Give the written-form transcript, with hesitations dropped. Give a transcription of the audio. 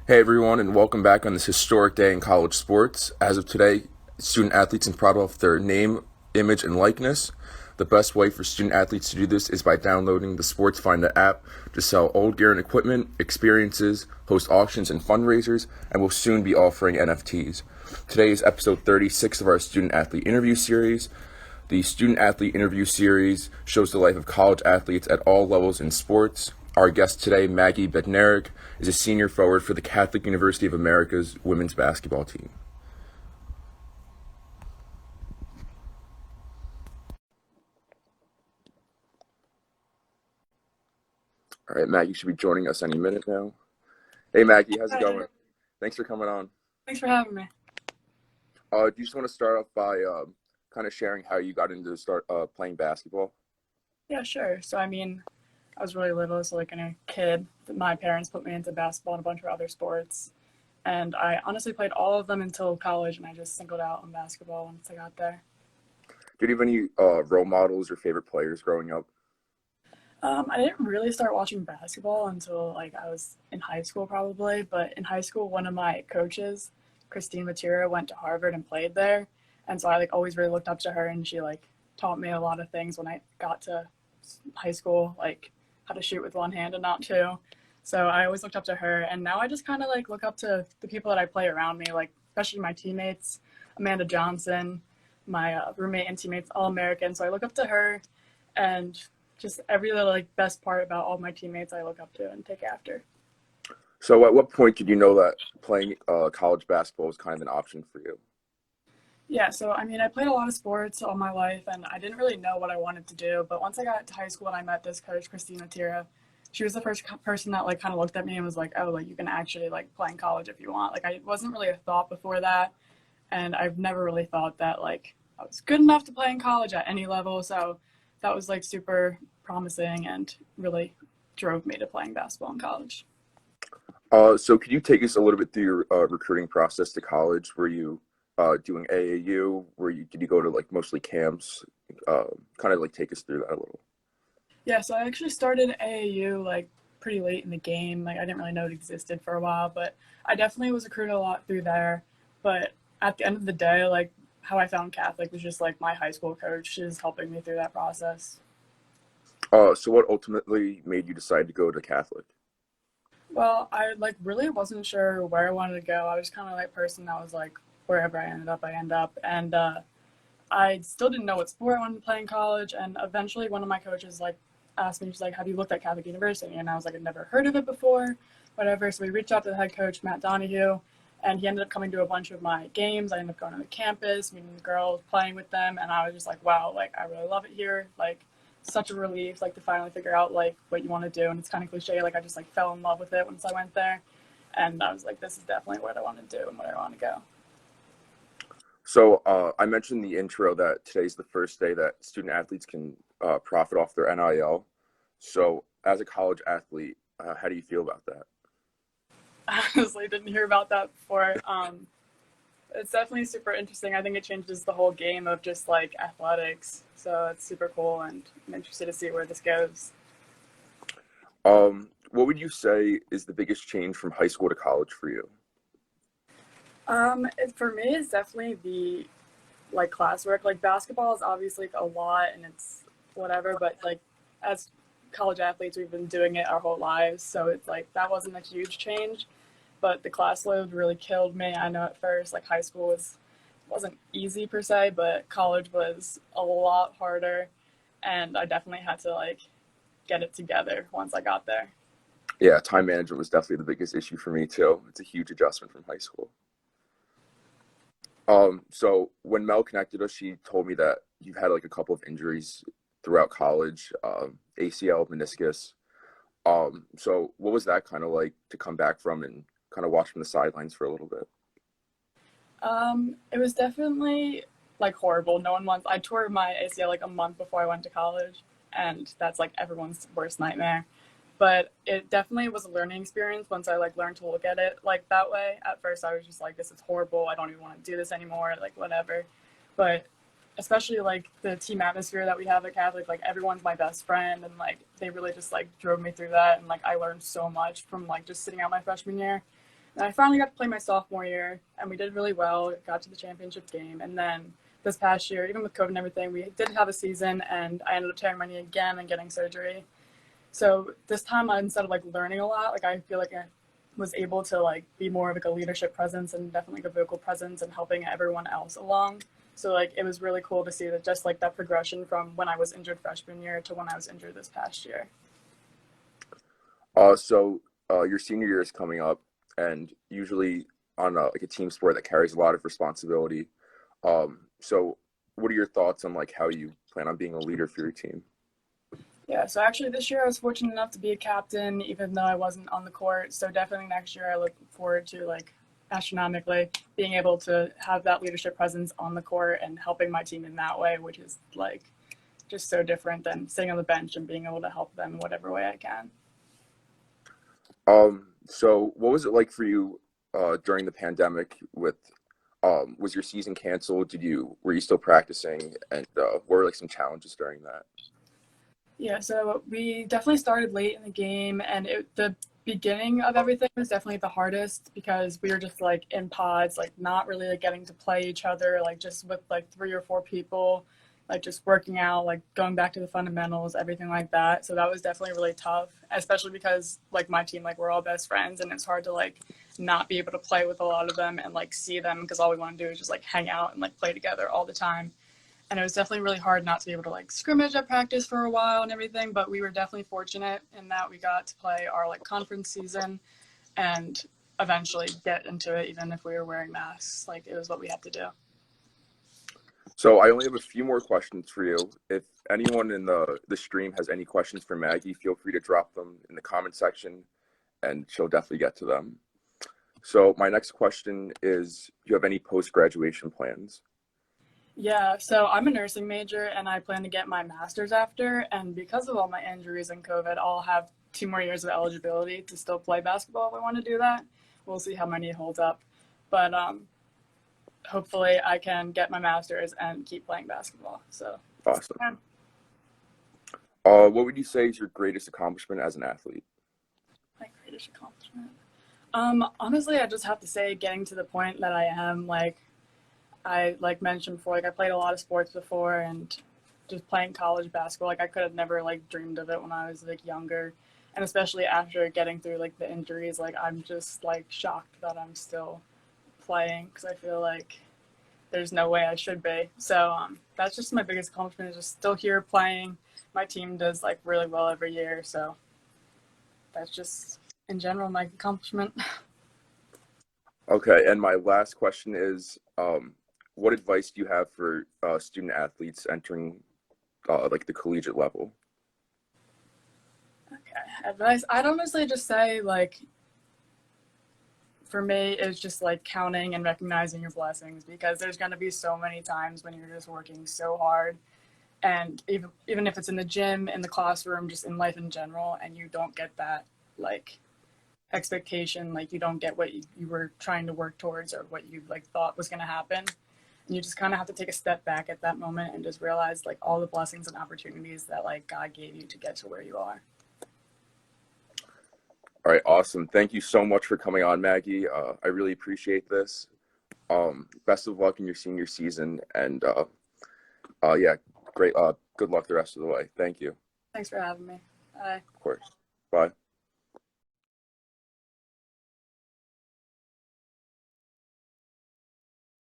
Hey everyone, and welcome back on this historic day in college sports. As of today, student athletes are proud of their name, image, and likeness. The best way for student athletes to do this is by downloading the Sports Finder app to sell old gear and equipment, experiences, host auctions and fundraisers, and will soon be offering NFTs. Today is episode 36 of our student athlete interview series. The student athlete interview series shows the life of college athletes at all levels in sports. Our guest today, Maggie Bednarek, is a senior forward for the Catholic University of America's women's basketball team. All right, Maggie should be joining us any minute now. Hey, Maggie, how's it Hi. going? Thanks for coming on. Thanks for having me. Do you just want to start off by kind of sharing how you got into start playing basketball? Yeah, sure. I was really little, so like in a kid, my parents put me into basketball and a bunch of other sports. And I honestly played all of them until college, and I just singled out on basketball once I got there. Did you have any role models or favorite players growing up? I didn't really start watching basketball until like I was in high school probably, but in high school, one of my coaches, Christine Matera, went to Harvard and played there. And so I like always really looked up to her, and she like taught me a lot of things when I got to high school, like how to shoot with one hand and not two. So I always looked up to her, and now I just kind of like look up to the people that I play around me, like especially my teammates, Amanda Johnson, my roommate and teammates, all American. So I look up to her, and just every little like best part about all my teammates I look up to and take after. So, at what point did you know that playing college basketball was kind of an option for you? Yeah, so I played a lot of sports all my life, and I didn't really know what I wanted to do. But once I got to high school and I met this coach, Christina Tira, she was the first person that like kind of looked at me and was like, "Oh, like you can actually like play in college if you want." Like I wasn't really a thought before that, and I've never really thought that like I was good enough to play in college at any level. So that was like super promising and really drove me to playing basketball in college. So could you take us a little bit through your recruiting process to college? Were you doing AAU? Did you go to like mostly camps? Kind of like take us through that a little. Yeah, so I actually started AAU like pretty late in the game. Like I didn't really know it existed for a while, but I definitely was recruited a lot through there. But at the end of the day, like how I found Catholic was just like my high school coach is helping me through that process. So what ultimately made you decide to go to Catholic? Well, I like really wasn't sure where I wanted to go. I was kind of like person that was like wherever I ended up, I end up. And I still didn't know what sport I wanted to play in college. And eventually, one of my coaches like asked me, she's like, "Have you looked at Catholic University?" And I was like, "I'd never heard of it before, whatever." So we reached out to the head coach, Matt Donahue, and he ended up coming to a bunch of my games. I ended up going to the campus, meeting the girls, playing with them, and I was just like, "Wow, like I really love it here." Like such a relief, like to finally figure out like what you want to do. And it's kind of cliche, like I just like fell in love with it once I went there, and I was like, "This is definitely what I want to do and where I want to go." So I mentioned in the intro that today's the first day that student athletes can profit off their NIL. So as a college athlete, how do you feel about that? Honestly, didn't hear about that before. It's definitely super interesting. I think it changes the whole game of just like athletics. So it's super cool, and I'm interested to see where this goes. What would you say is the biggest change from high school to college for you? For me, it's definitely the like classwork. Like basketball is obviously like, a lot, and it's whatever. But like as college athletes, we've been doing it our whole lives, so it's like that wasn't a huge change. But the class load really killed me. I know at first, like high school wasn't easy per se, but college was a lot harder, and I definitely had to like get it together once I got there. Yeah, time management was definitely the biggest issue for me too. It's a huge adjustment from high school. So when Mel connected us, she told me that you've had like a couple of injuries throughout college, ACL, meniscus. So what was that kind of like to come back from and kind of watch from the sidelines for a little bit? It was definitely like horrible. No one wants. I tore my ACL like a month before I went to college, and that's like everyone's worst nightmare. But it definitely was a learning experience once I like learned to look at it like that way. At first, I was just like, "This is horrible. I don't even want to do this anymore." Like whatever. But especially like the team atmosphere that we have at Catholic, like everyone's my best friend, and like they really just like drove me through that, and like I learned so much from like just sitting out my freshman year. And I finally got to play my sophomore year, and we did really well. Got to the championship game, and then this past year, even with COVID and everything, we did have a season, and I ended up tearing my knee again and getting surgery. So this time, instead of like learning a lot, like I feel like I was able to like be more of like a leadership presence and definitely like a vocal presence and helping everyone else along. So like it was really cool to see that just like that progression from when I was injured freshman year to when I was injured this past year. Your senior year is coming up, and usually on like a team sport that carries a lot of responsibility. So what are your thoughts on like how you plan on being a leader for your team? Yeah, so actually this year I was fortunate enough to be a captain, even though I wasn't on the court. So definitely next year I look forward to like astronomically being able to have that leadership presence on the court and helping my team in that way, which is like just so different than sitting on the bench and being able to help them in whatever way I can. So what was it like for you during the pandemic with was your season canceled? Were you still practicing, and what were like some challenges during that? Yeah, so we definitely started late in the game, and the beginning of everything was definitely the hardest because we were just like in pods, like not really like getting to play each other, like just with like 3 or 4 people, like just working out, like going back to the fundamentals, everything like that. So that was definitely really tough, especially because like my team, like we're all best friends, and it's hard to like not be able to play with a lot of them and like see them because all we want to do is just like hang out and like play together all the time. And it was definitely really hard not to be able to like scrimmage at practice for a while and everything, but we were definitely fortunate in that we got to play our like conference season and eventually get into it even if we were wearing masks. Like it was what we had to do. So I only have a few more questions for you. If anyone in the stream has any questions for Maggie, feel free to drop them in the comment section, and she'll definitely get to them. So my next question is, do you have any post-graduation plans? Yeah, so I'm a nursing major and I plan to get my master's after, and because of all my injuries and COVID, I'll have 2 more years of eligibility to still play basketball if I want to do that. We'll see how my knee holds up. But hopefully I can get my master's and keep playing basketball. So that's the Awesome. plan. What would you say is your greatest accomplishment as an athlete? My greatest accomplishment. Honestly, I just have to say getting to the point that I am, like I like mentioned before, like I played a lot of sports before and just playing college basketball, like I could have never like dreamed of it when I was like younger. And especially after getting through like the injuries, like I'm just like shocked that I'm still playing because I feel like there's no way I should be. So that's just my biggest accomplishment is just still here playing. My team does like really well every year, so that's just in general my accomplishment. Okay, and my last question is, what advice do you have for student athletes entering like the collegiate level? Okay, advice. I'd honestly just say like for me it's just like counting and recognizing your blessings because there's going to be so many times when you're just working so hard and even if it's in the gym, in the classroom, just in life in general, and you don't get that like expectation, like you don't get what you were trying to work towards or what you like thought was going to happen, and you just kind of have to take a step back at that moment and just realize like all the blessings and opportunities that like God gave you to get to where you are. All right, awesome. Thank you so much for coming on, Maggie. I really appreciate this. Best of luck in your senior season, and yeah, great. Good luck the rest of the way. Thank you. Thanks for having me. Bye. Of course. Bye.